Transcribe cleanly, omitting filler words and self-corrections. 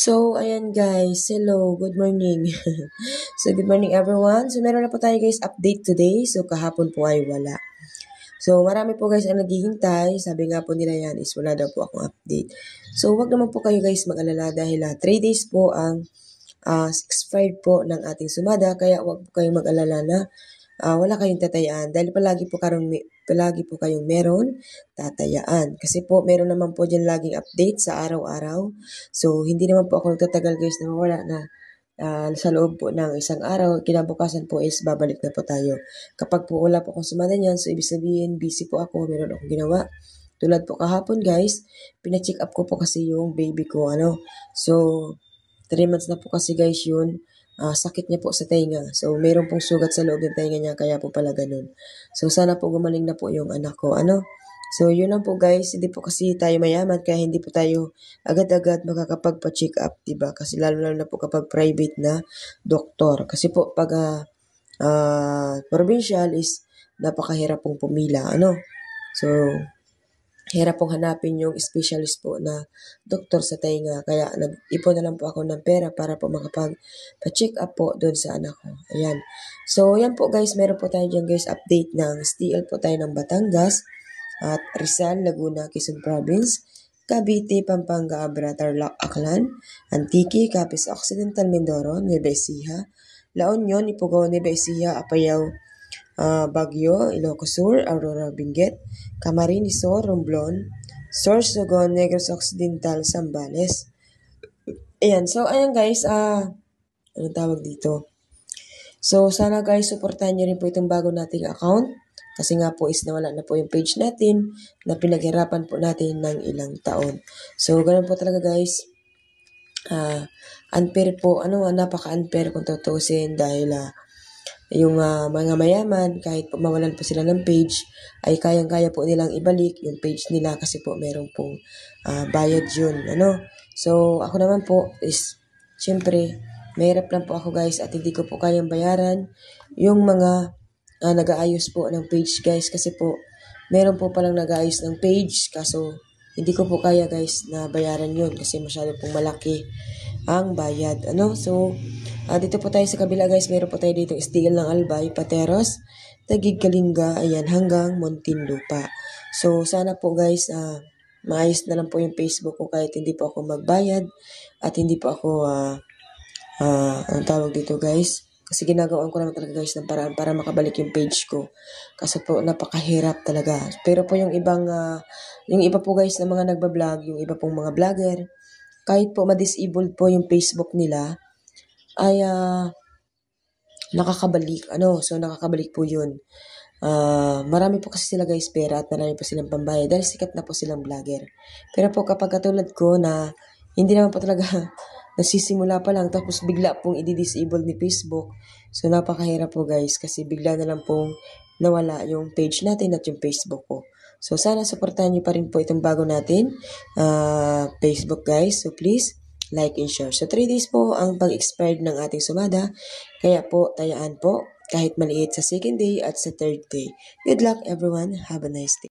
So, ayan guys. Hello. Good morning. So, good morning everyone. So, meron na po tayo guys update today. So, kahapon po ay wala. So, marami po guys ang naghihintay. Sabi nga po nila yan is wala daw po akong update. So, wag naman po kayo guys mag-alala dahil 3 days po ang expired po ng ating sumada. Kaya wag po kayong mag-alala na wala kayong tatayaan dahil palagi po kayong meron tatayaan. Kasi po meron naman po dyan laging update sa araw-araw. So hindi naman po ako nagtatagal guys na mawala na sa loob po ng isang araw. Kinabukasan po is babalik na po tayo. Kapag po wala po akong sumada niyan, so ibig sabihin busy po ako, meron akong ginawa. Tulad po kahapon guys, pina-check up ko po kasi yung baby ko. So 3 months na po kasi guys yun. Sakit niya po sa tenga. So, mayroon pong sugat sa loob ng tenga niya, kaya po pala ganun. So, sana po gumaling na po yung anak ko. So, yun lang po guys. Hindi po kasi tayo mayaman, kaya hindi po tayo agad-agad makakapagpa-check up, diba? Kasi lalo na po kapag private na doktor. Kasi po, pag provincial is napakahirap pong pumila, So, hirap pong hanapin yung specialist po na doktor sa tenga. Kaya nag-ipon na lang po ako ng pera para po makapag-check up po doon sa anak ko. Ayan. So, yan po guys. Meron po tayo dyan guys update ng STL po tayo ng Batangas at Rizal, Laguna, Quezon Province, Cavite, Pampanga, Abra, Tarlac, Aklan, Antique, Capiz Occidental, Mindoro, Nueva Ecija, La Union, Ifugao, Nueva Ecija, Apayao, Baguio, Ilocos Sur, Aurora, Benguet, Camarines Sur, Romblon, Sorsogon, Negros Occidental, Zambales. Ayan, so ayan guys, anong tawag dito? So sana guys, supportahan nyo rin po itong bago nating account. Kasi nga po is nawala na po yung page natin na pinaghirapan po natin ng ilang taon. So ganun po talaga guys. Unfair po, napaka-unfair kung tutusin dahil yung mga mayaman, kahit po mawalan po sila ng page, ay kayang-kaya po nilang ibalik yung page nila kasi po meron pong bayad yun. So, ako naman po is, syempre, mahirap lang po ako guys at hindi ko po kayang bayaran yung mga nag-aayos po ng page guys kasi po, meron po palang nag-aayos ng page kaso hindi ko po kaya guys na bayaran yun kasi masyado pong malaki ang bayad. So, dito po tayo sa kabila guys, meron po tayo dito STL ng Albay, Pateros, Taguig, Kalinga, ayan, hanggang Muntinlupa. So, sana po guys, maayos na lang po yung Facebook ko kahit hindi po ako magbayad at hindi po ako, ang tawag dito guys, kasi ginagawaan ko naman talaga guys ng paraan para makabalik yung page ko. Kasi po napakahirap talaga. Pero po yung iba po guys na mga nagbablog, yung iba pong mga vlogger, kahit po ma-disable po yung Facebook nila, ay nakakabalik. So nakakabalik po yun. Marami po kasi sila guys pera at marami po silang pambayad dahil sikat na po silang vlogger. Pero po kapag katulad ko na hindi naman po talaga nasisimula pa lang tapos bigla pong i-disable ni Facebook. So napakahirap po guys kasi bigla na lang pong nawala yung page natin at yung Facebook ko. So sana supportahan niyo pa rin po itong bago natin Facebook guys. So please like and share. So 3 days po ang pag-expired ng ating sumada. Kaya po tayaan po kahit maliit sa second day at sa third day. Good luck everyone. Have a nice day.